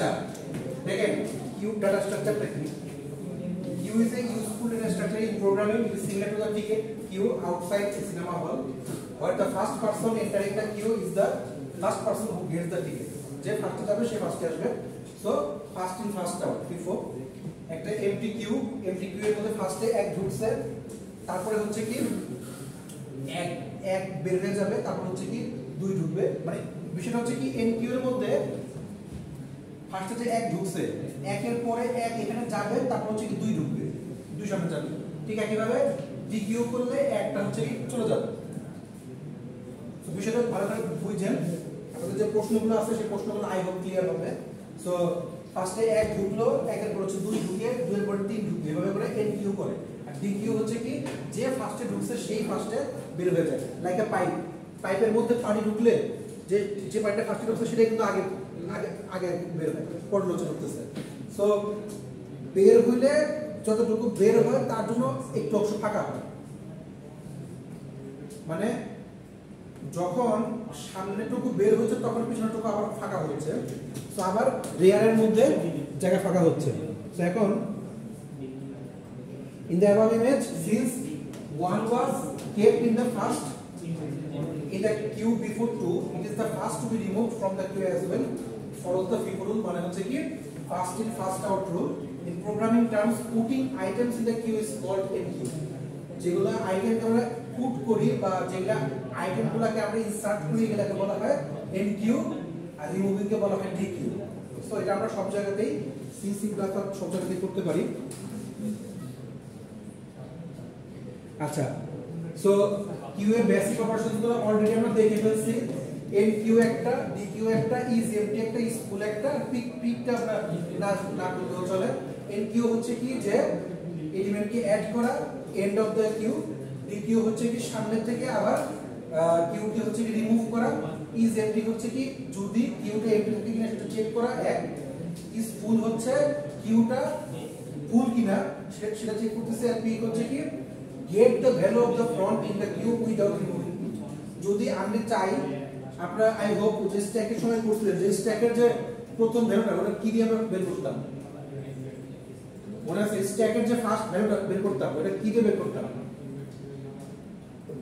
আচ্ছা দেখেন Q data স্ট্রাকচারটা কি Q is a useful data structure in programming. It is similar to the ticket queue outside a cinema hall, where the first person entering the queue is the first person who gets the ticket. যে ফার্স্টে যাবে সে ফার্স্টে আসবে। So first in first out before একটা MT Q এর মধ্যে ফার্স্টে এক ঢুকছে, তারপরে হচ্ছে কি এক বের হয়ে যাবে, তারপর হচ্ছে কি দুই ঢুকবে। মানে বিষয়টা হচ্ছে কি এন কিউ এর মধ্যে ফার্স্টে যে এক ঢুকছে, একের পরে এক এখানে যাবে, তারপর হচ্ছে কি দুই ঢুকবে, দুই সামনে যাবে। ঠিক একইভাবে ডি কিউ করলে একটা হচ্ছে কি চলে যাবে। তো বিষয়টা ভালো করে বুঝেন। আপনাদের যে প্রশ্নগুলো আছে সেই প্রশ্নগুলো আই হোপ ক্লিয়ার হবে। সো ফার্স্টে এক ঢুকলো, একের পর হচ্ছে দুই ঢুকে, দুইয়ের পর তিন ঢুকবে, এভাবে করে এন কিউ করে। আর ডি কিউ হচ্ছে কি যে ফার্স্টে ঢুকছে সেই ফার্স্টে বের হয়ে যায়। লাইক এ পাইপ, পাইপের মধ্যে পানি ঢুকলে যে পাইপটা ফার্স্টে ঢুকছে সেটা কিন্তু আগে আগে বের হয়, পড়লো চলতেছে। সো বের হইলে যতটুকু বের হয় তার জন্য একটু অংশ ফাঁকা হয়। মানে যখন সামনেটুকু বের হচ্ছে তখন পিছনেটুকু আবার ফাঁকা হচ্ছে। তো আবার রেয়ারের মধ্যে জায়গা ফাঁকা হচ্ছে। তো এখন in the above image, since 1 was kept in the first in the queue before 2, it is the first to be removed from the queue as well. Follows the FIFO rule, মানে হচ্ছে কি first in first out rule. In programming terms, putting items in the queue is called NQ. যেগুলো আইটেমকে আমরা put করি বা যেগুলা আইটেমগুলোকে আমরা insert করি এগুলোকে বলা হয় NQ, আর রিমুভিং কে বলা হয় DQ। সো এটা আমরা সব জায়গাতেই সি প্লাস সব জায়গাতেই করতে পারি। আচ্ছা, সো কিউ এর বেসিক অপারেশনগুলো অলরেডি আমরা দেখে ফেলছি। এন কিউ একটা, ডি কিউ একটা, ইজ এমটি একটা, ইজ ফুল একটা, পিকটা আমরা না করলেও চলে। এন কিউ হচ্ছে কি যে এলিমেন্টকে অ্যাড করা, end of the queue. Dequeue হচ্ছে কি সামনে থেকে আবার কিউকে হচ্ছে কি রিমুভ করা। ইজ এমটি হচ্ছে কি যদি কিউটা এমটি থাকে কিনা সেটা চেক করা এক। ইজ ফুল হচ্ছে কিউটা ফুল কিনা সেটা চেক করতেছে। আর পিক হচ্ছে কি get the value of the front in the queue without removing it. যদি আমি চাই, আপনারা আই হোপ যে স্ট্যাকের সময় করছিলেন যে স্ট্যাকের যে প্রথম ভ্যালুটা ওটা কি দিয়ে আমরা বের করতাম, মনে আছে? স্ট্যাকের যে ফার্স্ট ভ্যালুটা বের করতাম ওটা কি দিয়ে বের করতাম?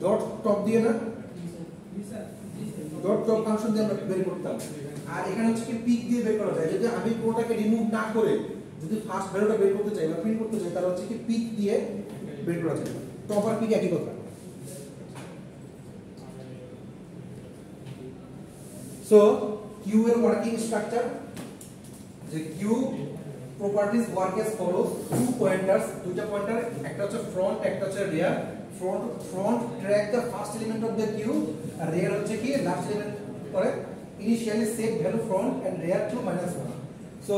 ডট টপ দিয়ে না, ডট টপ ফাংশন দিয়ে আমরা বের করতাম। আর এখানে হচ্ছে কি পিক দিয়ে বের করা যায়। যদি আমি কোনটাকে রিমুভ না করে যদি ফার্স্ট ভ্যালুটা বের করতে চাই বা প্রিন্ট করতে চাই তাহলে হচ্ছে কি পিক দিয়ে বের করা যায়। টপ আর পিক একই কথা। সো কিউ এর ওয়ার্কিং স্ট্রাকচার, যে queue properties work as follows. Two pointers, দুইটা পয়েন্টার, একটা হচ্ছে ফ্রন্ট একটা হচ্ছে rear. Front track the first element of the queue, আর রিয়ার হচ্ছে কি লাস্ট এলিমেন্ট করে। Initially set value front and rear to -1। So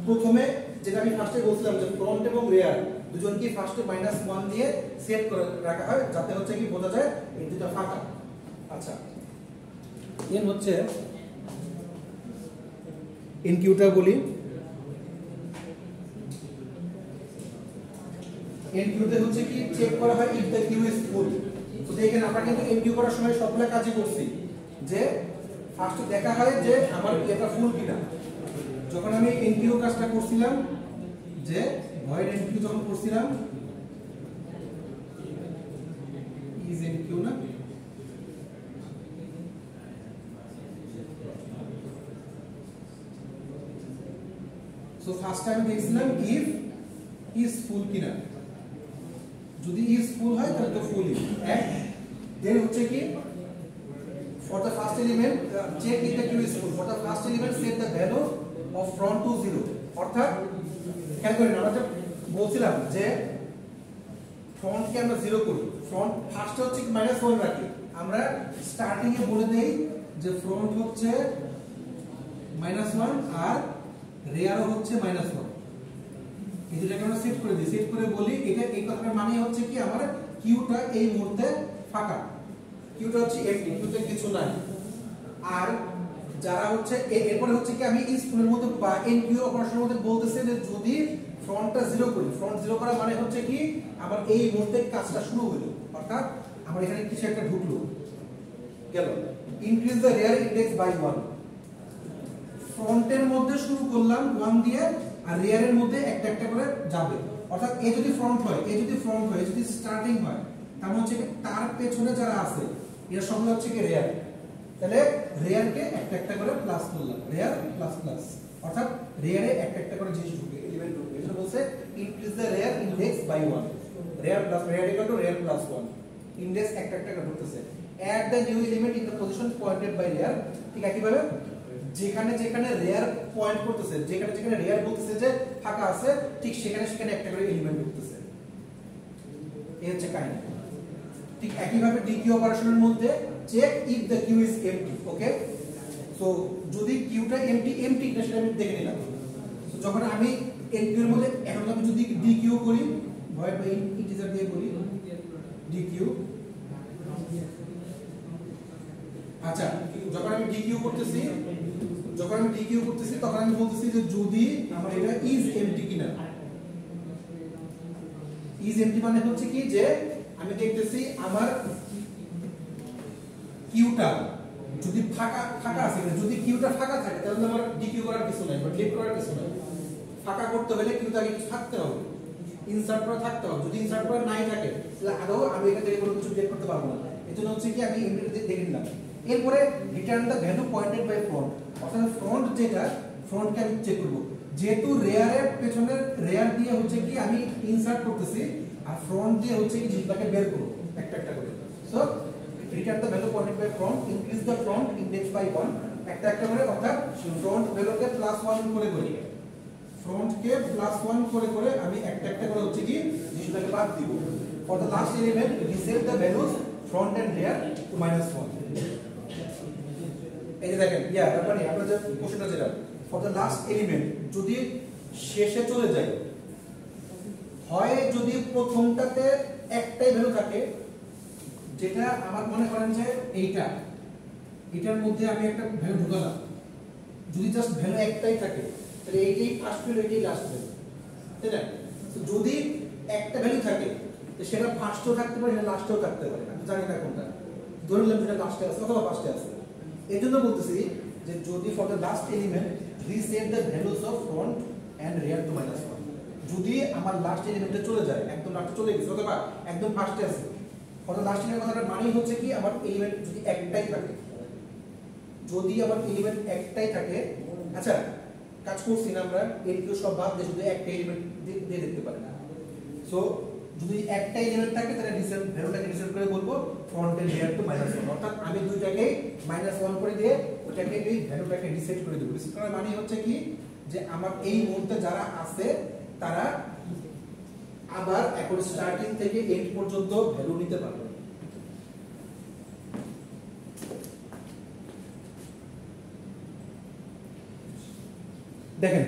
প্রথমে যেটা আমি ফার্স্টে বলছিলাম যে ফ্রন্ট এবং রিয়ার দুজনকে ফার্স্টে -1 দিয়ে সেট করে রাখা হয় যাতে হচ্ছে কি বোঝা যায় এই দুটো ফাঁকা। আচ্ছা, এন হচ্ছে এনকিউটা বলি। এনকিউতে হচ্ছে কি চেক করা হয় if the queue is full. তো দেখেন আমরা কিন্তু এনকিউ করার সময় সবগুলো কাজই করছি যে ফার্স্টে দেখা হয় যে আমার এটা ফুল কিনা। যখন আমি এনকিউ কাজটা করছিলাম যে ভয়েড এনকিউ যখন করছিলাম, ইজ এনকিউ না, সো ফার্স্ট টাইম দেখছিলাম ইফ ইজ ফুল কিনা। যদি ইজ ফুল হয় তাহলে তো ফুল ইজ। দেন হচ্ছে কি for the first element check if the queue is full. For the first element set the value of front to 0. অর্থাৎ খেয়াল করেন আমরা যে বলছিলাম যে ফ্রন্টকে আমরা 0 করি, ফ্রন্ট ফার্স্টে হচ্ছে -1 রাখি। আমরা স্টার্টিং এ বলে দেই যে ফ্রন্ট হচ্ছে -1 আর রিয়ারও হচ্ছে -1। এই দুটাকে আমরা সেট করে দিই। সেট করে বলি এটা এই কথাটার মানে হচ্ছে কি আমার কিউটা এই মুহূর্তে ফাঁকা, কিউটা হচ্ছে এমটি, কিউতে কিছু নাই। আর যারা হচ্ছে এরপরে হচ্ছে কি আমি ইজ ফুলের মধ্যে বা এন কিউ অপারেশনের মধ্যে বলতেছে যে যদি ফ্রন্টটা 0 করি, ফ্রন্ট 0 করা মানে হচ্ছে কি আমার এই মুহূর্তে কাজটা শুরু হলো, অর্থাৎ আমার এখানে কিছু একটা ঢুকলো গেল। Increase the rear index by 1, ফ্রন্টের মধ্যে শুরু করলাম 1 দিয়ে আর রিয়ারের মধ্যে একটা একটা করে যাবে, অর্থাৎ এ যদি ফ্রন্ট হয় যদি স্টার্টিং হয় তার হচ্ছে কি তার পেছনে যারা আছে এর সঙ্গে হচ্ছে কি রিয়ার, তাহলে রিয়ারকে একটা একটা করে প্লাস করলাম, রিয়ার প্লাস প্লাস, অর্থাৎ রিয়ারে একটা একটা করে জিনিস ঢুকে এলিমেন্ট ঢুকে, এটা বলছে increase the rear index by 1, rear plus rear equal to rear plus 1, index একটা একটা করে ঢুকতেছে, add the new element in the position pointed by rear. ঠিক একইভাবে যেখানে যেখানে রিয়ার পয়েন্ট করতেছে, যেখানে যেখানে রিয়ার বলতেছে যে ফাঁকা আছে, ঠিক সেখানে সেখানে একটা করে এলিমেন্ট ঢুকতেছে, এই হচ্ছে কাহিনী। ঠিক একইভাবে ডিকিউ অপারেশনের মধ্যে check if the queue is empty, okay. So যদি কিউটা এমটি এটা সেটা আমি দেখে নিলাম। সো যখন আমি এনকিউ এর মধ্যে এখন আমি যদি ডিকিউ করি, ভয়েড বাই ইন্টিজার দিয়ে করি ডিকিউ, আচ্ছা যখন আমি ডিকিউ করতেছি তখন আমি বলতেছি যে যদি আমার এটা ইজ এমটি কিনা, ইজ এমটি মানে হচ্ছে কি যে আমি দেখতেছি আমার কিউটা যদি ফাঁকা আছে, যদি কিউটা ফাঁকা থাকে তাহলে আমার ডিকিউ করার কিছু নাই বা ডিলিট করার কিছু নাই, ফাঁকা করতে হলে কিউটা আগে কিছু থাকতে হবে, ইনসার্ট করা থাকতে হবে, যদি ইনসার্ট করা নাই থাকে তাহলে আদৌ আমি এখান থেকে কোনো কিছু ডিলিট করতে পারবো না, এজন্য হচ্ছে কি আমি এমটি দেখে নিলাম। এরপরে return the value pointed by front, অর্থাৎ ফ্রন্ট যেটা ফ্রন্টকে আমি চেক করব, যেহেতু রেয়ারের পেছনের রেয়ার দিয়ে হচ্ছে কি আমি ইনসার্ট করতেছি আর ফ্রন্ট দিয়ে হচ্ছে কি জিনিসটাকে বের করব একটা একটা করে। So return the value pointed by front, increase the front index by 1, একটা একটা করে, অর্থাৎ ফ্রন্ট ভ্যালুকে +1 করে করি, ফ্রন্টকে +1 করে করে আমি একটা একটা করে হচ্ছে কি জিনিসটাকে বাদ দিব। For the last element reset the values front and rear to -1। এই যে দেখেন তারপরে আমরা যে কোশ্চেনটা যেটা ফর দ্য লাস্ট এলিমেন্ট যদি শেষে চলে যায়, হয় যদি প্রথমটাতে একটাই ভ্যালু থাকে, যেটা আমার মনে করেন যে এটার মধ্যে আমি একটা ভ্যালু ঢুকালাম, যদি জাস্ট ভ্যালু একটাই থাকে তাহলে এইটাই ফার্স্ট ভ্যালু এইটাই লাস্ট ভ্যালু, তাই না? তো যদি একটা ভ্যালু থাকে তো সেটা ফার্স্টেও থাকতে পারে, সেটা লাস্টেও থাকতে পারে, আমি জানি না কোনটা, ধরে নিলাম যেটা লাস্টে আছে অথবা ফার্স্টে আছে। এই জন্য বলতেছি যে যদি for the last element reset the values of front and rear to -1, যদি আমার লাস্ট এলিমেন্টে চলে যায়, একদম লাস্টে চলে গেছে অথবা একদম ফার্স্টে আছে, ফর দ্য লাস্ট এলিমেন্ট কথাটা মানেই হচ্ছে কি আমার এলিমেন্ট যদি একটাই থাকে, যদি আমার এলিমেন্ট একটাই থাকে, আচ্ছা কাজ করছি না আমরা এগুলো সব বাদ দিয়ে শুধু একটা এলিমেন্ট দিয়ে দেখতে পারি না। সো যদি একটা এলিমেন্ট থাকে তাহলে রিসেট ভ্যালুটাকে রিসেট করে বলবো ফ্রন্ট এন্ড রিয়ার টু -1, অর্থাৎ আমি দুইটাকে -1 করে দিয়ে ওটাকে এই ভ্যালুটাকে রিসেট করে দেব। রিসেট করার মানে হচ্ছে কি যে আমার এই মুহূর্তে যারা আছে তারা আবার এখন স্টার্টিং থেকে এন্ড পর্যন্ত ভ্যালু নিতে পারবে। দেখেন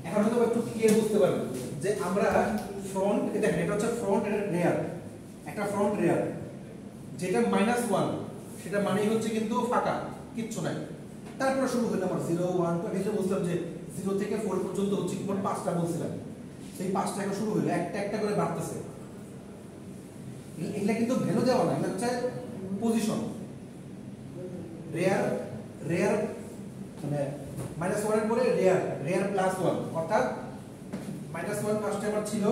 এখন হয়তো একটু ক্লিয়ার বুঝতে পারবেন যে আমরা ফ্রন্ট, দেখেন এটা হচ্ছে ফ্রন্ট এন্ড রিয়ার, একটা ফ্রন্ট রিয়ার যেটা -1 সেটা মানেই হচ্ছে কিন্তু ফাঁকা, কিচ্ছু নাই। তারপরে শুরু হলো আমার 0 1 2, আমি যেটা বলছিলাম যে 0 থেকে 4 পর্যন্ত হচ্ছে কি মোট 5টা বলছিলাম, সেই 5টা এখন শুরু হলো একটা একটা করে বাড়তেছে। এগুলা কিন্তু ভ্যালু দেওয়া না, এটা হচ্ছে পজিশন। রিয়ার মানে -1 এর পরে রিয়ার +1, অর্থাৎ -1 ফার্স্টে আমার ছিল,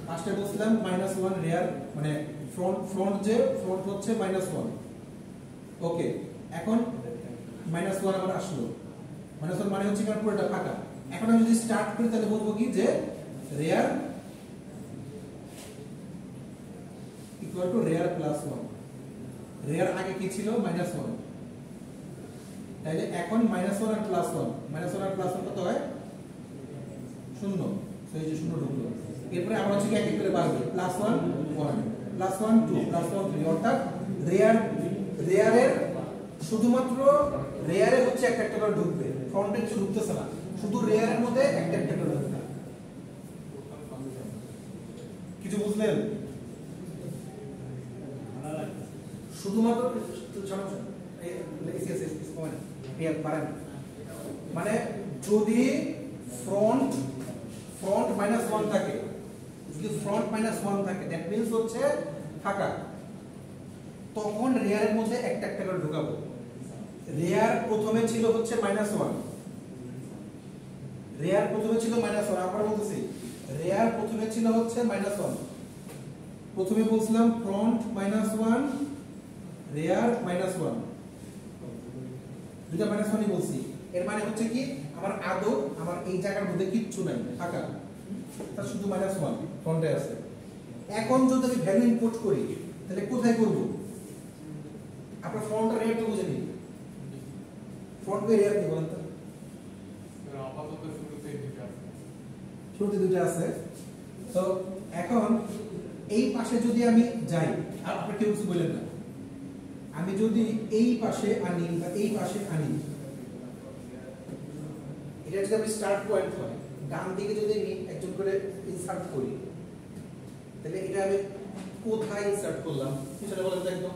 ফার্স্টে বলছিলাম -1 রিয়ার মানে ফ্রন্ট যে ফ্রন্ট হচ্ছে -1, ওকে। এখন -1 আবার আসলো, -1 মানে হচ্ছে কারণ পুরোটা ফাঁকা। এখন আমি যদি স্টার্ট করি তাহলে বলবো কি যে রিয়ার ইকুয়াল টু রিয়ার +1, রিয়ার আগে কি ছিল -1, তাহলে এখন -1 আর +1, -1 আর +1 কত হয় 0, তো এই যে 0 ঢুকলো। এরপরে আবার হচ্ছে কি এক এক করে বাড়বে, +1 1 +1 2 +1 3, অর্থাৎ রিয়ারের শুধুমাত্র রিয়ারে হচ্ছে একটা একটা করে ঢুকবে, ফ্রন্টে কিছু ঢুকতেছে না, শুধু রিয়ারের মধ্যে একটা একটা করে ঢুকবে। কিছু বুঝলেন? শুধুমাত্র মানে যদি ফ্রন্ট -1 থাকে, যদি ফ্রন্ট -1 থাকে দ্যাট মিন্স হচ্ছে ফাঁকা, তখন রিয়ারের মধ্যে একটা একটা করে ঢোকাবো। রিয়ার প্রথমে ছিল হচ্ছে -1, রেয়ার প্রথমে ছিল -1, আবার বলতেছি রেয়ার প্রথমে ছিল হচ্ছে -1। প্রথমে বলছিলাম ফ্রন্ট -1, রেয়ার -1, দুইটা -1ই বলছি। এর মানে হচ্ছে কি আমার আদৌ আমার এই জায়গার মধ্যে কিচ্ছু নাই, ফাঁকা, তার শুধু -1 ফ্রন্টে আছে। এখন যদি আমি ভ্যালু ইনপুট করি তাহলে কোথায় করব? আপনার ফ্রন্ট আর রেয়ার তো বুঝে নিন, ফ্রন্ট কে রেয়ার কি বলেন তো? আপাতত শুরুতে দুটো আছে। তো এখন এই পাশে যদি আমি যাই, আর আপনি কেউ কিছু বলেন না, আমি যদি এই পাশে আনি বা এই পাশে আনি, এটা যদি আমি স্টার্ট পয়েন্ট হয়, ডান দিকে যদি আমি একজন করে ইনসার্ট করি, তাহলে এটা আমি কোথায় ইনসার্ট করলাম সেটা বলেন তো একদম।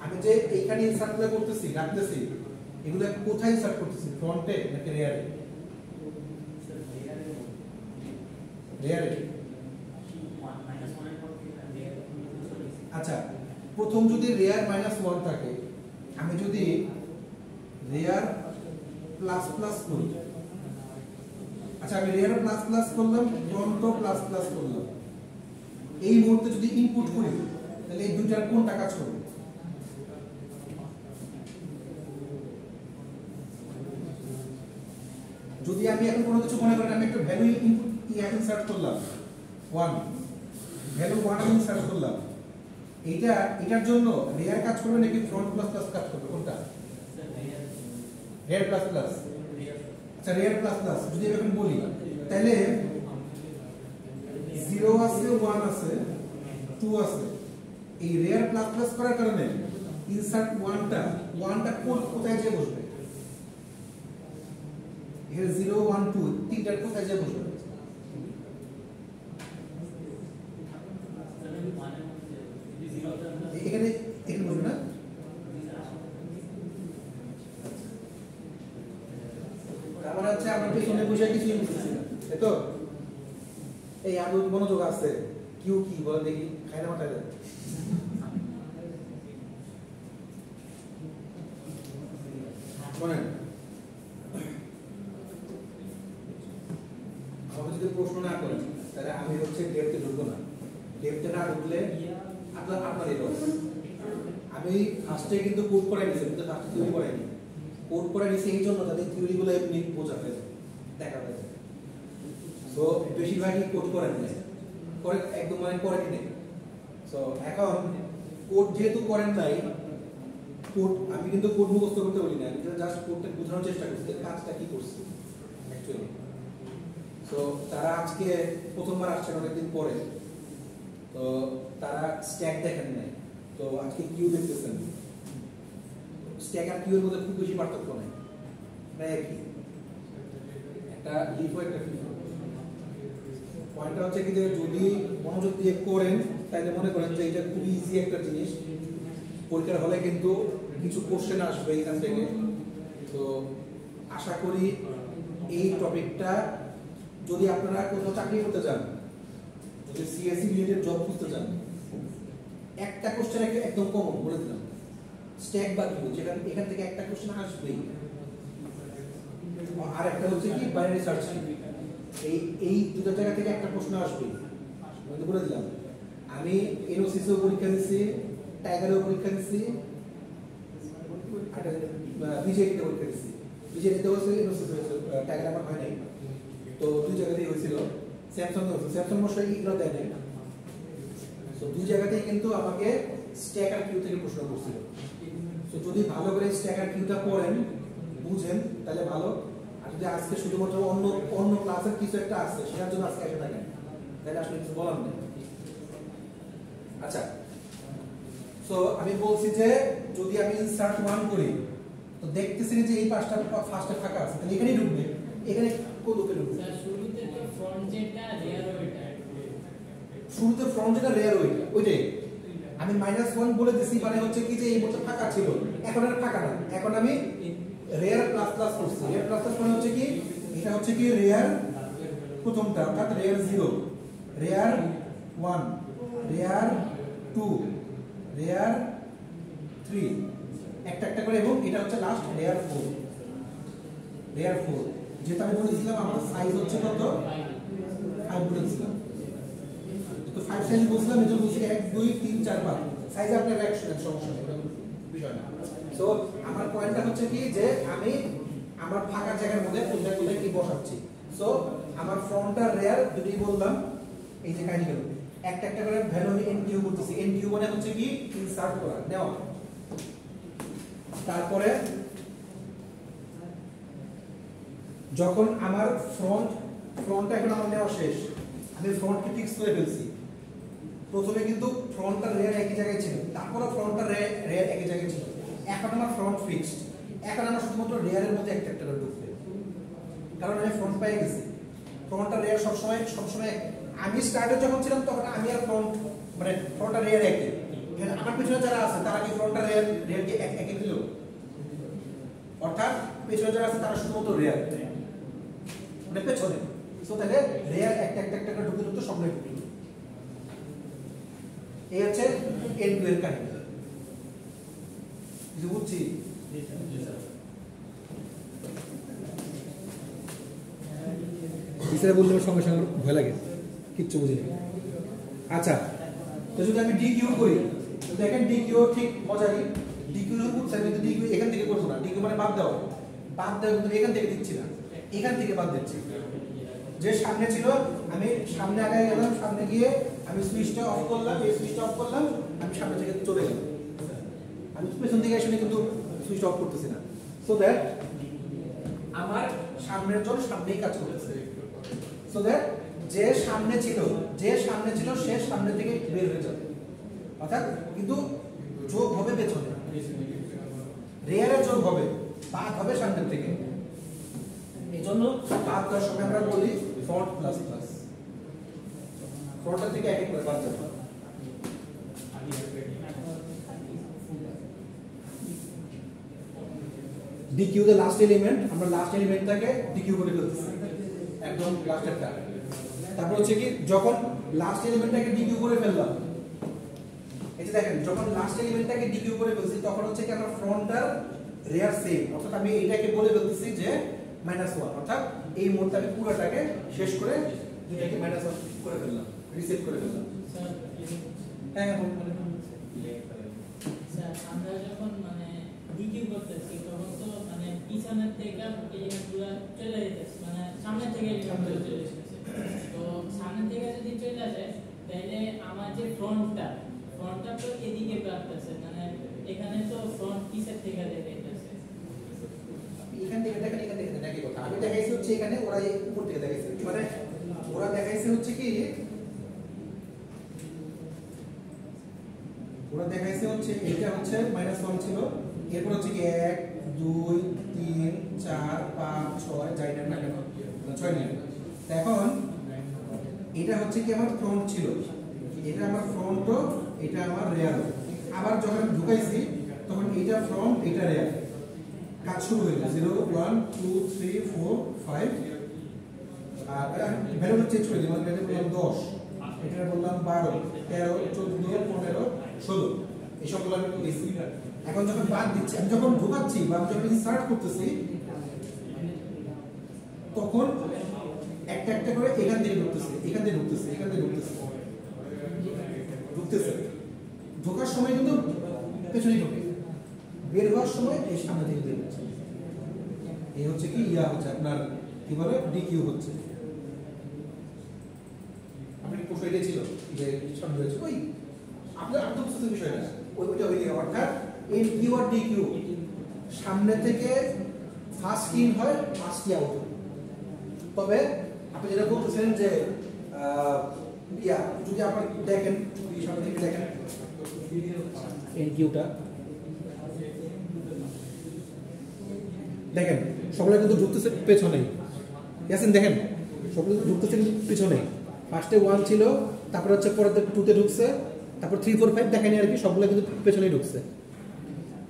আমি যে এইখানে ইনসার্টগুলো করতেছি, রাখতেছি, এগুলো কোথায় ইনসার্ট করতেছি? ফ্রন্টে নাকি রেয়ারে? রেয়ারে। আচ্ছা, প্রথম যদি রেয়ার -1 থাকে, আমি যদি রেয়ার প্লাস প্লাস করি, আচ্ছা আমি রেয়ার প্লাস প্লাস করলাম, ফ্রন্ট প্লাস প্লাস করলাম, এই মুহূর্তে যদি ইনপুট করি তাহলে এই দুইটার কোনটা কাজ করবে? যদি আমি এখন কোনো কিছু মনে করেন, আমি একটা ভ্যালু ইনপুট ইনসার্ট করলাম 1, ভ্যালু 1 আমি ইনসার্ট করলাম, এটার জন্য রেয়ার কাজ করবে নাকি ফ্রন্ট প্লাস প্লাস কাজ করবে? কোনটা? Rare plus plus. আচ্ছা রেয়ার প্লাস প্লাস যদি আমি এখন বলি, তাহলে 0 আছে, 1 আছে, 2 আছে। এই রেয়ার প্লাস প্লাস করার কারণে ইনসার্ট 1টা কোথায় যেয়ে বসবে? এখানে 0 1 2 তিনটার কোথায় যেয়ে বসবে? এখানে এখানে বসবে না? তারপর হচ্ছে আমরা পেছনে বসে কিছুই বুঝতেছি না, তাই তো? এই আদৌ মনোযোগ আছে? কিউ কি বলে দেখি, খাই না মাথায় যায়। বলেন, আমাকে যদি প্রশ্ন না করেন তাহলে আমি হচ্ছে ডেপথে ঢুকবো না। ডেপথে না ঢুকলে আপনার এই লস। আমি ফার্স্টে কিন্তু কোড করাই নিয়েছি, কিন্তু ফার্স্টে থিওরি করাইনি। কোড করে নিয়েছি এই জন্য যাতে থিওরিগুলো এমনি বোঝা যায়, দেখা যায়। সো বেশিরভাগই কোড করে নিয়েছে, করে একদম মানে করে নিয়ে। সো এখন কোড যেহেতু করেন নাই, কোড আমি কিন্তু কোড মুখস্থ করতে বলি না, আমি জাস্ট কোডটা বোঝানোর চেষ্টা করছি কাজটা কি করছি অ্যাকচুয়ালি। সো তারা আজকে প্রথমবার আসছে অনেকদিন পরে, তো তারা স্ট্যাক দেখেন নাই, তো আজকে কিউ দেখতেছেন। স্ট্যাক আর কিউ এর মধ্যে খুব বেশি পার্থক্য নাই, প্রায় একই, একটা লিফো একটা ফিফো। পয়েন্টটা হচ্ছে কি যে যদি মনোযোগ দিয়ে করেন তাহলে মনে করেন যে এটা খুবই ইজি একটা জিনিস, পরীক্ষার হলে কিন্তু কিছু কোশ্চেন আসবে এখান থেকে। তো আশা করি এই টপিকটা যদি আপনারা কোনো চাকরি করতে চান, যদি সিএসসি রিলেটেড জব খুঁজতে চান, একটা কোশ্চেন একদম কমন বলে দিলাম, স্ট্যাক বা কিউ, যেখানে এখান থেকে একটা কোশ্চেন আসবেই। আর একটা হচ্ছে কি বাইনারি সার্চ, এই দুটো জায়গা থেকে একটা প্রশ্ন আসবেই, আমি তো বলে দিলাম। আমি এনওসিসিও পরীক্ষা দিচ্ছি, টাইগারেও পরীক্ষা দিচ্ছি, বিজেপিতে পরীক্ষা দিচ্ছি। বিজেপিতে হচ্ছে এনওসিসি হয়েছে, টাইগার আমার হয় নাই। তো দুই জায়গাতেই হয়েছিল, স্যামসাং হয়েছে, স্যামসাং মশাই এগুলো দেয় নাই। তো দুই জায়গাতেই কিন্তু আমাকে স্ট্যাক আর কিউ থেকে প্রশ্ন করছিল। তো যদি ভালো করে স্ট্যাক আর কিউটা পড়েন, বুঝেন, তাহলে ভালো। আর যদি আজকে শুধুমাত্র অন্য ক্লাসের কিছু একটা আছে সেটার জন্য আজকে এসে থাকেন, তাহলে আসলে কিছু বলার নেই। আচ্ছা, সো আমি বলছি যে যদি আমি ইনসার্ট 1 করি, তো দেখতেছি যে এই পাঁচটা ফার্স্টে ফাঁকা আছে, তাহলে এখানেই ঢুকবে। এখানে কোন দিকে ঢুকবে? শুরুতে তো ফ্রন্ট যেটা রেয়ার ওইটা, শুরুতে ফ্রন্ট যেটা রেয়ার ওইটাই আমি -1 বলে দিছি, মানে হচ্ছে কি যে এই বোর্ডটা ফাঁকা ছিল, এখন আর ফাঁকা না, এখন আমি রেয়ার প্লাস প্লাস করছি। রেয়ার প্লাস প্লাস মানে হচ্ছে কি, এটা হচ্ছে কি রেয়ার প্রথমটা, অর্থাৎ রেয়ার 0, রেয়ার 1, রেয়ার 2, রেয়ার 3, একটা একটা করে, এবং এটা হচ্ছে লাস্ট রেয়ার 4। রেয়ার 4 যেটা আমি বলেছিলাম আমার সাইজ হচ্ছে কত 5 বলেছিলাম তো 5 সাইজ বলছিলাম এটা বলছি 1 2 3 4 5 সাইজ আপনার রিঅ্যাকশনের সমস্যা নেই এটা বিষয় না সো আমার পয়েন্টটা হচ্ছে কি যে আমি আমার ফাঁকা জায়গার মধ্যে কোথায় কোথায় কি বসাচ্ছি সো আমার ফ্রন্টাল রেয়ার দুটি বললাম এই যে কাহিনী গেল একটা একটা করে ভ্যালু আমি এনকিউ করতেছি এনকিউ মানে হচ্ছে কি ইনসার্ট করা নেওয়া তারপরে যখন আমার ফ্রন্ট এখন আমার নেওয়া শেষ আমি ফ্রন্টকে ফিক্স করে ফেলছি প্রথমে কিন্তু ফ্রন্টটা রেয়ার একই জায়গায় ছিল তারপরে ফ্রন্টটা রেয়ার একই জায়গায় ছিল এখন আমার ফ্রন্ট ফিক্সড এখন আমার শুধুমাত্র রেয়ারের মধ্যে একটা একটা করে ঢুকবে কারণ আমি ফ্রন্ট পেয়ে গেছি ফ্রন্টটা রেয়ার সবসময় আমি স্টার্টে যখন ছিলাম তখন আমি আর মানে ফ্রন্টটা রেয়ার একই আমার পিছনে যারা আছে তারা কি ফ্রন্টটা রেয়ারকে একই দিল অর্থাৎ পেছনে যারা আছে তারা শুধুমাত্র রেয়ার মানে পেছনে সো তাহলে রেয়ার একটা একটা করে ঢুকতে সবগুলো ঢুকলো এই হচ্ছে এন্ড টু এর কাহিনী কিছু বুঝছি বিচারে বললে সঙ্গে সঙ্গে ভয় লাগে কিচ্ছু বুঝিনি আচ্ছা তো যদি আমি ডিকিউ করি তো দেখেন ডিকিউ ঠিক মজারই ডিকিউ করছে কিন্তু ডিকিউ এখান থেকে করবো না ডিকিউ মানে বাদ দেওয়া কিন্তু এখান থেকে দিচ্ছি না এখান থেকে বাদ দিচ্ছি যে সামনে ছিল আমি সামনে আগায় গেলাম সামনে গিয়ে আমি সুইচটা অফ করলাম এই সুইচটা অফ করলাম আমি সামনে থেকে চলে গেলাম আমি পেছন দিকে এসে কিন্তু সুইচটা অফ করতেছি না সো দ্যাট আমার সামনের জন সামনেই কাজ করতেছে সো দ্যাট যে সামনে ছিল সে সামনে থেকে বের হয়ে যাবে অর্থাৎ কিন্তু যোগ হবে পেছনে রেয়ারে যোগ হবে বাদ হবে সামনের থেকে এই জন্য বাদ দেওয়ার সময় আমরা বলি ফ্রন্ট প্লাস প্লাস ফ্রন্টের থেকে এক এক করে বাদ যাবে ডিকিউ দ্য লাস্ট এলিমেন্ট আমরা লাস্ট এলিমেন্টটাকে ডিকিউ করে ফেলতেছি একদম লাস্টেরটা তারপর হচ্ছে কি যখন লাস্ট এলিমেন্টটাকে ডিকিউ করে ফেললাম এই যে দেখেন যখন লাস্ট এলিমেন্টটাকে ডিকিউ করে ফেলছি তখন হচ্ছে কি আমরা ফ্রন্টাল রেয়ার সেম অর্থাৎ আমি এইটাকে বলে ফেলতেছি যে -1 অর্থাৎ এই মোডটা আমি পুরোটাকে শেষ করে দুটাকে -1 করে ফেললাম রিসেট করে ফেললাম হ্যাঁ স্যার আমরা যখন মানে ডিকিউ করতেছি তখন তো মানে পিছনের থেকে এই পুরো চলে যেতেছে মানে সামনে থেকে চলে যেতেছে তো সামনে থেকে যদি চলে যায় তাহলে আমার যে ফ্রন্টটা তো এদিকে কাটতেছে মানে এখানে তো ফ্রন্ট পিছের থেকে দেখাইতেছে এখান থেকে দেখেন একই কথা আমি দেখাইছি হচ্ছে এখানে ওরা এই উপর থেকে দেখাইছে মানে ওরা দেখাইছে হচ্ছে কি ওরা দেখাইছে হচ্ছে এটা হচ্ছে -1 ছিল এরপর হচ্ছে কি 1 2 3 4 5 6 যাই না কেন 6 নিয়ে এখন এটা হচ্ছে কি আমার ফ্রন্ট ছিল এটা আমার ফ্রন্ট এটা আমার রেয়ার আবার যখন আমি ঢুকাইছি তখন এটা ফ্রন্ট এটা রেয়ার কাজ শুরু হয়ে গেল 0 1 2 3 4 5 আর ভ্যালু চেঞ্জ করে দিলাম এটা বললাম 10 এটা বললাম 12 13 14 15 16 এই সবগুলো আমি লিখছি এখন যখন বাদ দিচ্ছি আমি যখন ঢোকাচ্ছি বা আমি যখন ইনসার্ট করতেছি তখন একটা একটা করে এখান থেকে ঢুকতেছে ঢোকার সময় কিন্তু পেছনে ঢোকে বের হওয়ার সময় এই সামনে থেকে বের হচ্ছে এই হচ্ছে কি হচ্ছে আপনার কি বলে ডিকিউ হচ্ছে আপনি প্রশ্ন এটা ছিল যে সামনে হয়েছে ওই আপনার তো বুঝতে বিষয়টা ওইটা হইলে অর্থাৎ এন কিউ আর ডিকিউ সামনে থেকে ফার্স্ট ইন হয় ফার্স্ট আউট তবে আপনি যেটা বলতেছেন যে যদি আপনার দেখেন সামনে থেকে দেখেন এন কিউটা দেখেন সকলে কিন্তু ঢুকতেছে পেছনেই দেখেন সকলে ঢুকতেছে কিন্তু পেছনেই ফার্স্টে 1 ছিল তারপর হচ্ছে পরে 2 তে ঢুকছে তারপর 3 4 5 দেখেনি আর কি সবগুলো কিন্তু পেছনেই ঢুকছে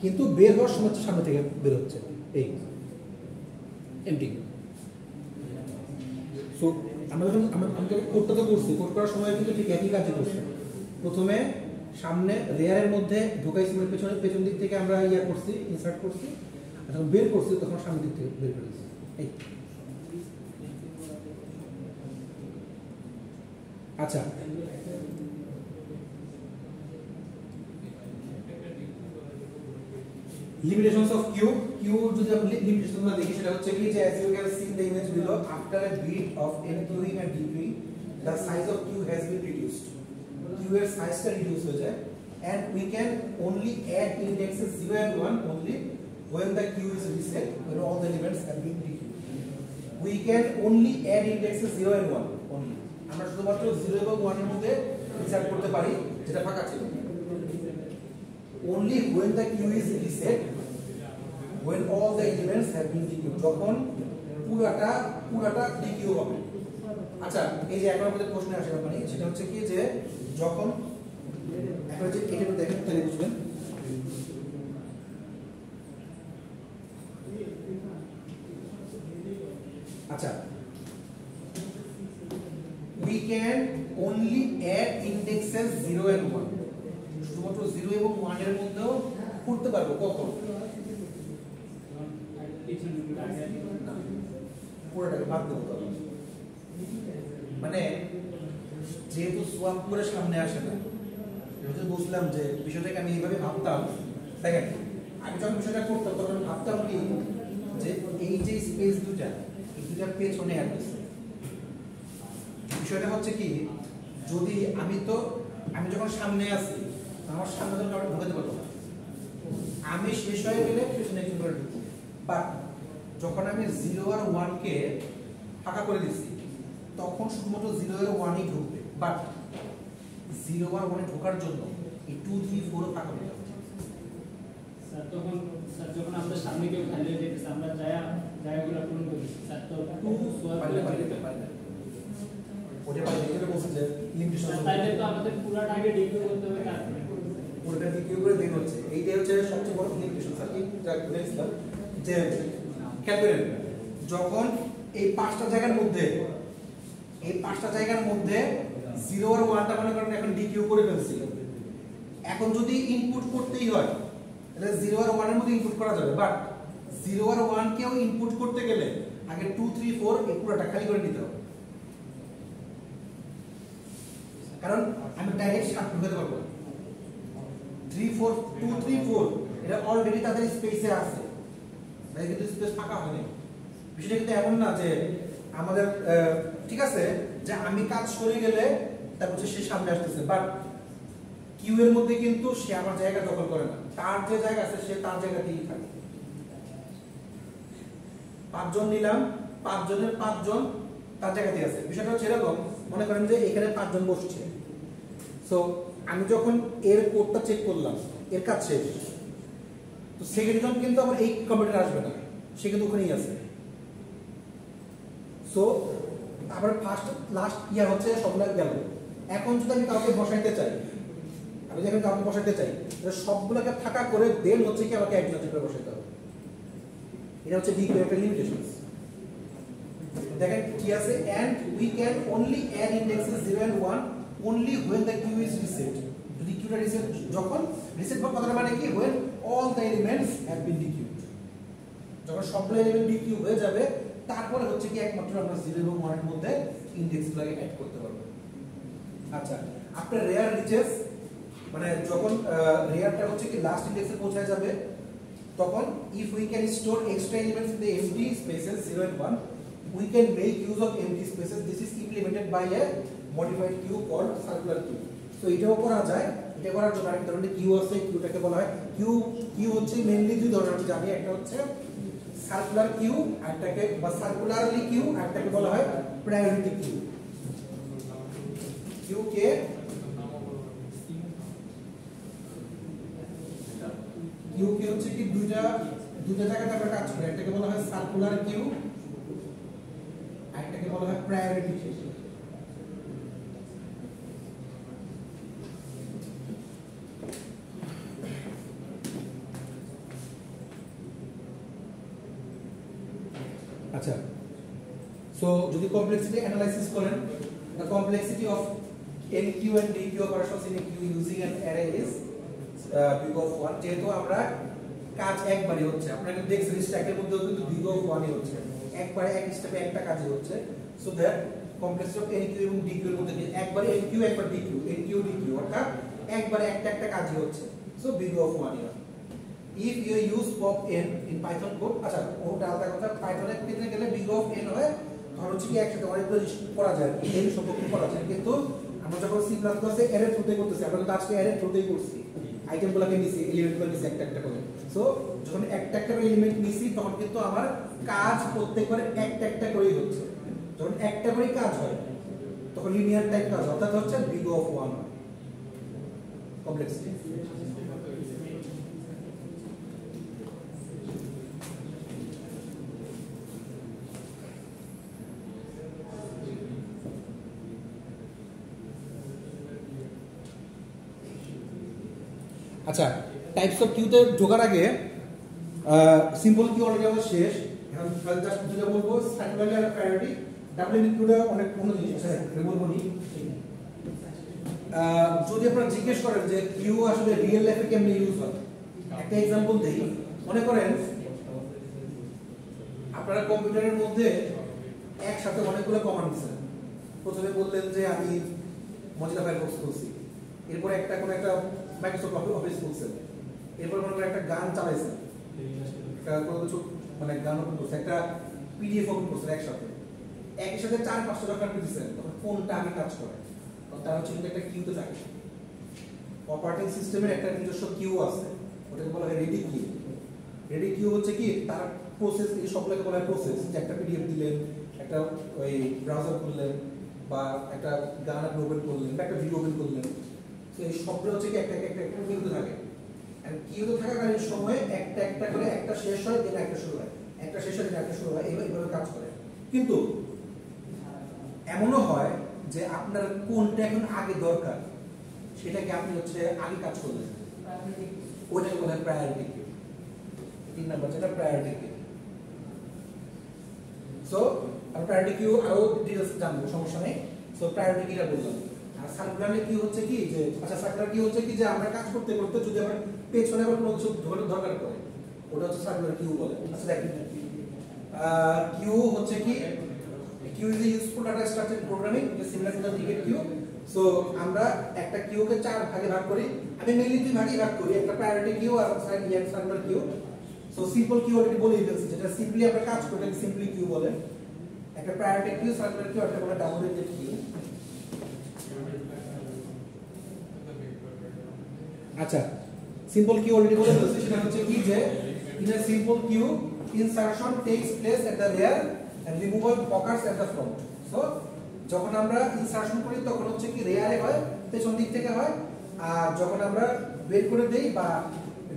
কিন্তু বের হওয়ার সময় সামনে থেকে বের হচ্ছে এই এমটি সো আমরা যখন আমাদের কোডটা তো করছি কোড করার সময় কিন্তু ঠিক একই কাজই করছি প্রথমে সামনে রেয়ারের মধ্যে ঢুকাইছি পেছন দিক থেকে আমরা করছি ইনসার্ট করছি যখন বের করছি তখন সামনের দিক থেকে বের করেছি এই আচ্ছা limitations of q যদি আমরা লিমিটেশন গুলো দেখি সেটা হচ্ছে কি যে as you can see in the image below after a bit of enqueuing and dequeuing the size of q has been reduced q এর সাইজটা রিডিউস হয়ে যায় and we can only add indexes 0 and 1 only when the q is reset when all the elements have been dequeued we can only add indexes 0 and 1 only আমরা শুধুমাত্র 0 এবং 1 এর মধ্যে insert করতে পারি যেটা ফাঁকা ছিল only when the queue is reset when all the elements have been dequeued যখন পুরাটা ডিকিউ হবে আচ্ছা এই যে এখন আমাদের প্রশ্ন আসে মানে সেটা হচ্ছে কি যে যখন এখন যে এটা দেখেন তাহলে বুঝবেন আচ্ছা we can only add indexes 0 and 1 শুধুমাত্র 0 এবং 1 এর মধ্যেও করতে পারবো কখন পুরোটাকে বাদ দেবো মানে যেহেতু সোয়াপ করে সামনে আসে না এটা বুঝলাম যে বিষয়টাকে আমি এইভাবে ভাবতাম দেখেন আমি যখন বিষয়টা করতাম তখন ভাবতাম কি যে এই যে স্পেস দুটা এই দুটা পেছনে আসছে বিষয়টা হচ্ছে কি যদি আমি যখন সামনে আসি আমার সামনে তো কারো ঢোকাতে পারবো না আমি শেষ হয়ে গেলে পেছনে একটু করে ঢুকবো বাট যখন আমি 0 আর 1 কে ফাঁকা করে দিচ্ছি তখন শুধুমাত্র 0 আর 1 ই ঢুকবে বাট 0 আর 1 এ ঢোকার জন্য এই 2 3 4 ফাঁকা হয়ে যাবে স্যার যখন আমরা সামনে কেউ খালি হয়ে যেতেছে আমরা জায়গাগুলো পূরণ করি স্যার তো 2 সোয়াপ করে দিতে পারি না ওটা পাই দেখে বলছেন যে লিমিটেশন তাইলে তো আমাদের পুরোটা আগে ডিকিউ করতে হবে তারপরে পুরোটা ডিকিউ করে দেন হচ্ছে এইটাই হচ্ছে সবচেয়ে বড় লিমিটেশন স্যার কি যা বলেছিলাম যে খেয়াল করেন যখন এই পাঁচটা জায়গার মধ্যে 0 আর 1টা মনে করেন এখন ডিকিউ করে ফেলছি এখন যদি ইনপুট করতেই হয় তাহলে 0 আর 1 এর মধ্যে ইনপুট করা যাবে বাট 0 আর 1 কেও ইনপুট করতে গেলে আগে 2 3 4 এই পুরোটা খালি করে নিতে হবে কারণ আমি ডাইরেক্ট শার্ট ঢুকাতে পারবো 3 4 2 3 4 এটা অলরেডি তাদের স্পেসে আছে তাই কিন্তু স্পেস ফাঁকা হয়নি বিষয়টা কিন্তু এমন না যে আমাদের ঠিক আছে যে আমি কাজ করে গেলে তারপর সে সামনে আসতেছে বাট কিউ এর মধ্যে কিন্তু সে আমার জায়গা দখল করে না তার যে জায়গা আছে সে তার জায়গাতেই থাকে পাঁচজন নিলাম পাঁচজনের পাঁচজন তার জায়গাতেই আছে বিষয়টা হচ্ছে এরকম মনে করেন যে এখানে পাঁচজন বসছে সো আমি যখন এর কোডটা চেক করলাম এর কাজ শেষ তো সেকেন্ড জন কিন্তু আবার এই কম্পিউটার আসবে না সে কিন্তু ওখানেই আছে সো আবার ফার্স্ট লাস্ট ইয়ার হচ্ছে সবগুলো গেল এখন যদি আমি কাউকে বসাইতে চাই সবগুলোকে ফাঁকা করে দেন হচ্ছে কি আমাকে একজন করে বসাইতে হবে এটা হচ্ছে ডিকিউ একটা লিমিটেশনস দেখেন কি আছে and we can only add indexes 0 and 1 only when the queue is reset যদি কিউটা রিসেট যখন রিসেট কথাটা মানে কি when all the elements have been dequeued যখন সবগুলো এলিমেন্ট ডিকিউ হয়ে যাবে তারপরে হচ্ছে কি একমাত্র আমরা 0 এবং 1 এর মধ্যে ইনডেক্সগুলোকে অ্যাড করতে পারবো আচ্ছা আফটার রেয়ার রিচেস মানে যখন রেয়ারটা হচ্ছে কি লাস্ট ইনডেক্সে পৌঁছায় যাবে তখন if we can store extra elements in the empty spaces 0 and 1 we can make use of empty spaces this is implemented by a modified queue called circular queue so এটাও করা যায় এটা করার জন্য আরেক ধরনের কিউ আছে কিউটাকে বলা হয় কিউ হচ্ছে মেইনলি দুই ধরনের আমি জানি একটা হচ্ছে সার্কুলার কিউ আরেকটাকে বা সার্কুলারলি কিউ আরেকটাকে বলা হয় প্রায়োরিটি কিউ কিউ কে কিউ কি হচ্ছে কি দুইটা জায়গাতে আমরা কাজ করি একটাকে বলা হয় সার্কুলার কিউ আরেকটাকে বলা হয় প্রায়োরিটি কিউ আচ্ছা সো যদি কমপ্লেক্সিটি অ্যানালাইসিস করেন the complexity of NQ and DQ operations in a queue using an array is big of 1 যেহেতু আমরা কাজ একবারই হচ্ছে আপনারা কিন্তু দেখছেন স্ট্যাকের মধ্যেও কিন্তু big of 1 ই হচ্ছে একবারে এক স্টেপে একটা কাজই হচ্ছে so that complexity of enqueue এবং ডি কিউ এর মধ্যে একবারে এন কিউ একবার dequeue enqueue dequeue অর্থাৎ একবারে একটা কাজই হচ্ছে so big O of 1 here if you use pop n in python code আচ্ছা ওটা আলাদা কথা পাইথনের ক্ষেত্রে গেলে big O of n হয় ধরো হচ্ছে কি একসাথে অনেকগুলো করা যায় n সম্পর্ক করা যায় কিন্তু আমরা যখন সি প্লাস প্লাসে অ্যারে থ্রুতে করতেছি আমরা কিন্তু আজকে অ্যারে থ্রুতেই করছি আইটেমগুলোকে নিছি এলিমেন্টগুলো নিছি একটা করে সো যখন একটা এলিমেন্ট নিছি তখন কিন্তু আমার কাজ প্রত্যেকবার একটা করেই হচ্ছে যখন একটা করেই কাজ হয় তখন লিনিয়ার টাইপ কাজ অর্থাৎ হচ্ছে big O of 1 কমপ্লেক্সিটি আচ্ছা টাইপস অফ কিউতে ঢোকার আগে সিম্পল কিউ অলরেডি আমাদের শেষ এখন জাস্ট যেটা বলবো সার্কুলার আর প্রায়োরিটি ডাবল ইনক্লুডে অনেক অন্য জিনিস আছে এটা বলবো নি যদি আপনারা জিজ্ঞেস করেন যে কিউ আসলে রিয়েল লাইফে কেমনে ইউজ হয় একটা एग्जांपल দেই মনে করেন আপনারা কম্পিউটারের মধ্যে একসাথে অনেকগুলো কমান্ড দিছেন প্রথমে বললেন যে আমি মজিলা ফায়ারফক্স খুলছি এরপর কোনো একটা মাইক্রোসফট অফিস খুলছেন এরপর মনে করেন একটা গান চালাইছেন কোনো কিছু মানে গান ওপেন করছে একটা পিডিএফ ওপেন করছেন একই সাথে 4-5টা ডকুমেন্ট দিছেন তখন কোনটা আগে কাজ করে তার হচ্ছে কিন্তু একটা কিউতে থাকে অপারেটিং সিস্টেমের একটা নিজস্ব কিউ আছে ওটাকে বলা হয় রেডি কিউ হচ্ছে কি তার প্রসেস এই সবগুলোকে বলা হয় প্রসেস যে একটা পিডিএফ দিলেন একটা ওই ব্রাউজার খুললেন বা একটা গান আপনি ওপেন করলেন বা একটা ভিডিও ওপেন করলেন তো এই সবগুলো হচ্ছে কি একটা কিউতে থাকে আর কিউতে থাকাকালীন সময়ে একটা করে একটা শেষ হয় দেন একটা শুরু হয় একটা শেষ হয় দেন একটা শুরু হয় এইভাবে কাজ করে কিন্তু এমনও হয় যে আপনার কোনটা এখন আগে দরকার সেটাকে আপনি হচ্ছে আগে কাজ করলেন ওইটাকে বলা হয় প্রায়োরিটি কিউ 3 নাম্বার যেটা প্রায়োরিটি কিউ সো আমরা প্রায়োরিটি কিউ আরো ডিটেইলস জানবো সমস্যা নেই সো প্রায়োরিটি কিটা বললাম আর সার্কুলার কিউ হচ্ছে কি যে আচ্ছা সার্কুলার কিউ হচ্ছে কি যে আমরা কাজ করতে যদি আবার পেছনে আবার কোনো কিছু দরকার পড়ে ওটা হচ্ছে সার্কুলার কিউ বলে আচ্ছা দেখেন কিউ হচ্ছে কি queue is a useful data structure programming is similar to the ticket queue so আমরা একটা কিউকে 4 ভাগে ভাগ করি আমি মেইনলি 2 ভাগে ভাগ করি একটা প্রায়োরিটি কিউ আর circular queue so simple queue already বলে দিয়েছি যেটা সিম্পলি আমরা কাজ করি এটাকে সিম্পলি কিউ বলে একটা প্রায়োরিটি কিউ সার্কুলার কিউ আর একটা বলে ডাবল রেটেড কিউ আচ্ছা সিম্পল কিউ অলরেডি বলে দিয়েছি সেটা হচ্ছে কি যে in a simple queue insertion takes place at the rear and removal occurs at the front so যখন আমরা ইনসারশন করি তখন হচ্ছে কি রেয়ারে হয় পেছন দিক থেকে হয় আর যখন আমরা বের করে দেই বা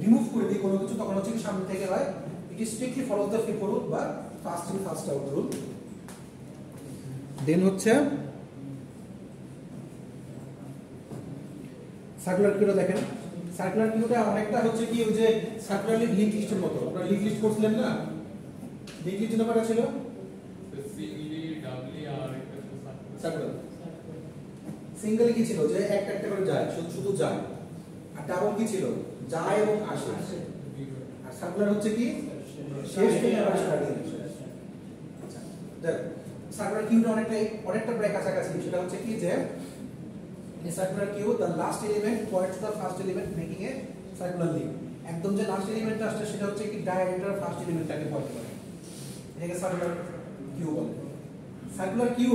রিমুভ করে দিই কোনো কিছু তখন হচ্ছে কি সামনে থেকে হয় it is strictly follows the FIFO rule বা first in first out rule then হচ্ছে সার্কুলার কিউটা দেখেন সার্কুলার কিউটা অনেকটা হচ্ছে কি ওই যে সার্কুলার লিংক লিস্টের মতো আপনারা লিংক লিস্ট করছিলেন না লিংক লিস্ট নাম্বারটা ছিল সিঙ্গলি ডাবলি আর একটা সার্কুলার সিঙ্গেল কি ছিল যে একটা করে যায় শুধু যায় আর ডাবল কি ছিল যায় এবং আসে আর সার্কুলার হচ্ছে কি শেষ থেকে আবার স্টার্টিং আচ্ছা দেখ সার্কুলার কিউটা অনেকটা প্রায় কাছাকাছি সেটা হচ্ছে কি যে in circular queue the last element points to the first element making a circular link একদম যে লাস্ট এলিমেন্টটা আসছে সেটা হচ্ছে কি ডায়াগ্রামের ফার্স্ট এলিমেন্টটাকে পয়েন্ট করে এটাকে সার্কুলার কিউ বলে সার্কুলার কিউ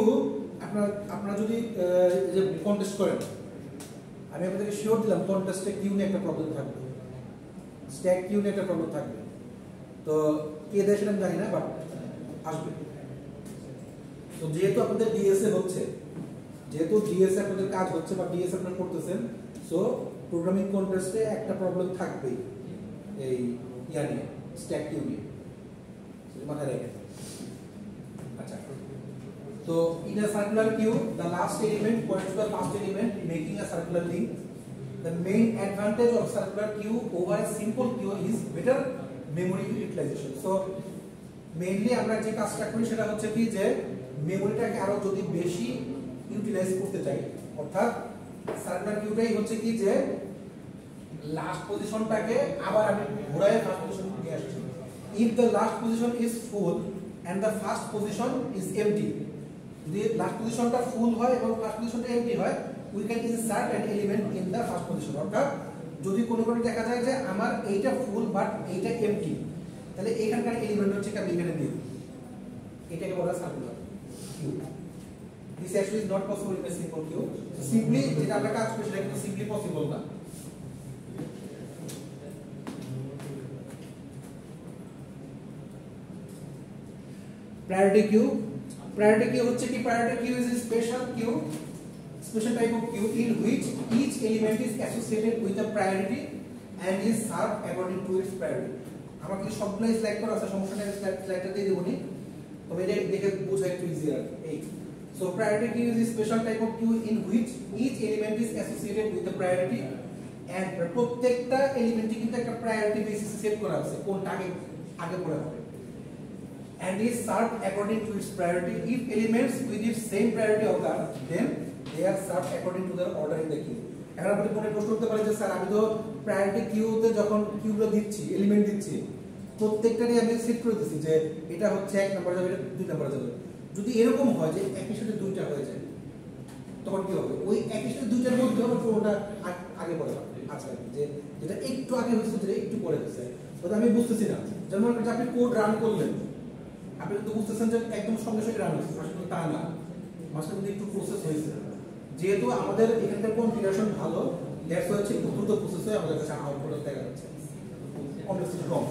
আপনারা যদি যে কন্টেস্ট করেন আমি আপনাদেরকে শিওর দিলাম কন্টেস্টে কিউ নিয়ে একটা প্রবলেম থাকবে স্ট্যাক কিউ নিয়ে একটা প্রবলেম থাকবে তো কে দেয় সেটা আমি জানি না বাট আসবে তো যেহেতু আপনাদের ডিএসএ হচ্ছে যেহেতু ডিএসএ আপনাদের কাজ হচ্ছে বা ডিএসএ আপনারা করতেছেন সো প্রোগ্রামিং কন্টেস্টে একটা প্রবলেম থাকবেই এই ইয়ানি স্ট্যাক কিউ নিয়ে মাথায় রাখবেন আচ্ছা তো in a circular queue the last element points to the first element making a circular link the main advantage of circular queue over a simple queue is better memory utilization so mainly আমরা যে কাজটা করি সেটা হচ্ছে কি যে মেমরিটাকে আরো যদি বেশি ইউটিলাইজ করতে চাই অর্থাৎ সার্কুলার কিউটাই হচ্ছে কি যে লাস্ট পজিশনটাকে আবার আমি ঘোরায় ফার্স্ট পজিশনে নিয়ে আসছি if the last position is full and the first position is empty. যদি লাস্ট পজিশনটা ফুল হয় এবং ফার্স্ট পজিশনটা এমটি হয়, we can insert an element in the first position. অর্থাৎ যদি কোনো কোনো দেখা যায় যে আমার এইটা ফুল বাট এইটা এমটি, তাহলে এখানকার এলিমেন্ট হচ্ছে কি আমি এখানে দিই, এটাকে বলা circular queue. This actually is not possible in a simple queue. So simply যেটা আমরা কাজ করি সেটা কিন্তু simply possible না। Priority queue. Priority queue হচ্ছে কি, priority queue is a special type of queue in which each element is associated with a priority and is served according to its priority. আমাকে সবগুলো স্লাইড করা আছে, সমস্যা নেই, স্লাইডটা দিয়ে দেবনি, তবে এটা দেখে বোঝা একটু ইজিয়ার। এই so priority queue is a special type of queue in which each element is associated with a priority and প্রত্যেকটা এলিমেন্টই কিন্তু একটা প্রায়োরিটি বেসিসে সেট করা আছে, কোনটা আগে পড়া হবে, and is served according to its priority. If elements with its same priority occur, then they are served according to their order in the queue. এখন আপনি মনে প্রশ্ন করতে পারেন যে স্যার আমি তো প্রায়োরিটি কিউতে যখন কিউগুলো দিচ্ছি, এলিমেন্ট দিচ্ছি, প্রত্যেকটারই আমি সেট করে দিচ্ছি যে এটা হচ্ছে 1 নম্বরে যাবে, এটা 2 নম্বরে যাবে। যদি এরকম হয় যে একই সাথে দুইটা হয়ে যায়, তখন কি হবে, ওই একই সাথে দুইটার মধ্যে হবে পুরোটা আগে পড়ে আছে, যে যেটা একটু আগে হচ্ছে যেটা একটু পরে হচ্ছে, ওটা আমি বুঝতেছি না। যেমন আপনি কোড রান করলেন, আপনি তো বুঝতেছেন যে একদম সঙ্গে সঙ্গে রান হচ্ছে, আসলে তা না, মাঝখানে মধ্যে একটু প্রসেস হয়েছে। যেহেতু আমাদের এখানকার কনফিগারেশন ভালো, দ্যাটস হচ্ছে একটু দ্রুত প্রসেস হয়ে আমাদের কাছে আউটপুট দেখা যাচ্ছে, কমপ্লেক্সিটি কম।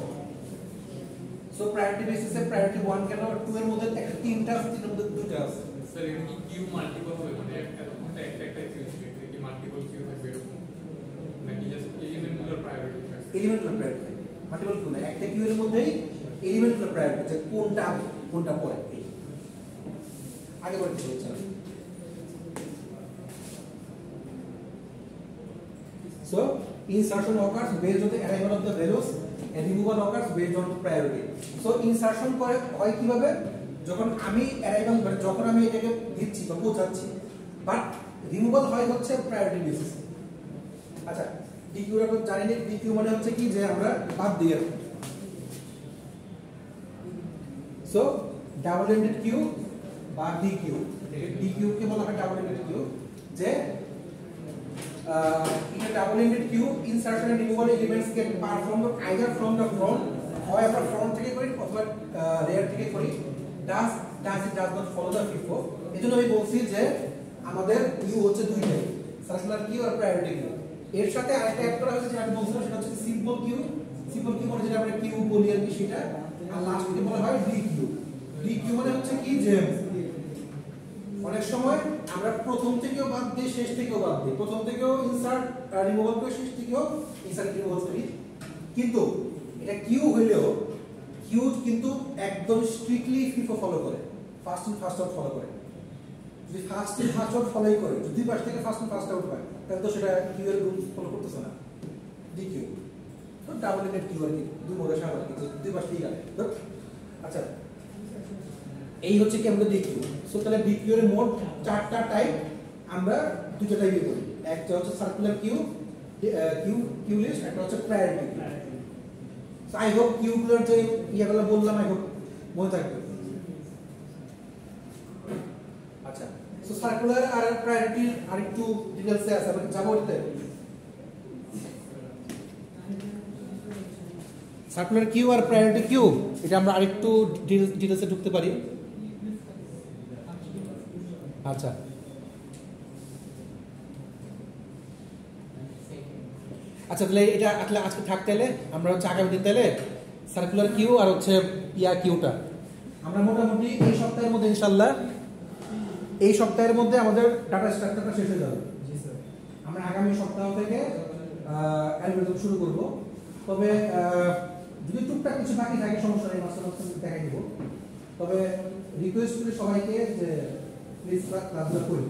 সো প্রায়োরিটি বেসিসে প্রায়োরিটি 1 কেন 2 এর মধ্যে একটা তিনটা আছে, তিনের মধ্যে দুইটা আছে। স্যার এটা কি কিউ মাল্টিপল হবে, মানে একটা কিউ থাকবে কি মাল্টিপল কিউ থাকবে এরকম, নাকি জাস্ট এলিমেন্টগুলোর প্রায়োরিটি থাকবে? এলিমেন্টগুলোর প্রায়োরিটি মাল্টিপল কিউ না, একটা কিউ এর মধ্যেই এলিমেন্টগুলোর প্রায়োরিটি, যে কোনটা আগে কোনটা পরে, আগে পরে কি হচ্ছে। So insertion occurs based on the arrival of the values and removal occurs based on priority. So insertion করে হয় কিভাবে, যখন আমি অ্যারাইভাল মানে যখন আমি এটাকে দিচ্ছি বা পৌঁছাচ্ছি, বাট রিমুভাল হয় হচ্ছে প্রায়োরিটি বেসিসে। আচ্ছা, ডিকিউ আমরা জানি না, ডিকিউ মানে হচ্ছে কি যে আমরা বাদ দিয়ে রাখি। সো ডাবল এন্ডেড কিউ বা ডিকিউ, ডিকিউ কে বলা হয় ডাবল এন্ডেড কিউ, যে in a double-ended queue, insertion and removal elements can performed either from the front, হয় আমরা front থেকে করি অথবা rear থেকে করি, does it does not follow the FIFO। এজন্য আমি বলছি যে আমাদের কিউ হচ্ছে দুইটাই, সার্কুলার কিউ আর প্রায়োরিটি কিউ। এর সাথে আরেকটা অ্যাড করা হয়েছে যেটা আমি বলছিলাম, সেটা হচ্ছে সিম্পল কিউ। সিম্পল কিউ মানে যেটা আমরা কিউ বলি আর কি সেটা, আর লাস্টে বলা হয় ডি কিউ। ডি কিউ মানে হচ্ছে কি যে অনেক সময় আমরা প্রথম থেকেও বাদ দিই, শেষ থেকেও বাদ দিই, প্রথম থেকেও ইনসার্ট রিমুভাল করে, শেষ থেকেও ইনসার্ট রিমুভাল করি, কিন্তু এটা কিউ হইলেও কিউ কিন্তু একদম স্ট্রিক্টলি ফিফো ফলো করে, first in first out follow করে। যদি ফার্স্ট ইন ফার্স্ট আউট ফলোই করে, যদি পাশ থেকে ফার্স্ট ইন ফার্স্ট আউট হয়, তাহলে তো সেটা কিউ এর রুলস ফলো করতেছে না, ডি কিউ। তো ডাবল এন্ডেড কিউ আর কি, দুই মোড়ে স্বাভাবিক, দুই পাশ থেকে গেলে। আচ্ছা, এই হচ্ছে কি আমাদের ডিকিউ। সো তাহলে ডিকিউ এর মোট 4টা টাইপ, আমরা দুটো টাইপই করি, একটা হচ্ছে সার্কুলার কিউ, কিউ লিস্ট, একটা হচ্ছে priority queue. So I hope কিউগুলোর যে ইয়াগুলো বললাম আই হোপ মনে থাকবে। আচ্ছা, সো সার্কুলার আর প্রায়োরিটি আরেকটু ডিটেইলসে আছে, আমরা যাবো এটাতে। সার্কুলার কিউ আর প্রায়োরিটি কিউ, এটা আমরা আরেকটু ডিটেইলসে ঢুকতে পারি। আচ্ছা, আচ্ছা তাহলে এটা আজকে থাকতে হলে আমরা হচ্ছে আগামী দিন তাহলে সার্কুলার কিউ আর হচ্ছে ইয়া কিউটা আমরা মোটামুটি এই সপ্তাহের মধ্যে ইনশাআল্লাহ, এই সপ্তাহের মধ্যে আমাদের ডাটা স্ট্রাকচারটা শেষ হয়ে যাবে। আমরা আগামী সপ্তাহ থেকে অ্যালগরিদম শুরু করব। তবে যদি টুকটাক কিছু বাকি থাকে সমস্যা নেই, মাস্টার দেখাই দিব। তবে রিকোয়েস্ট করি সবাইকে যে প্লিজ ক্লাসগুলো করি।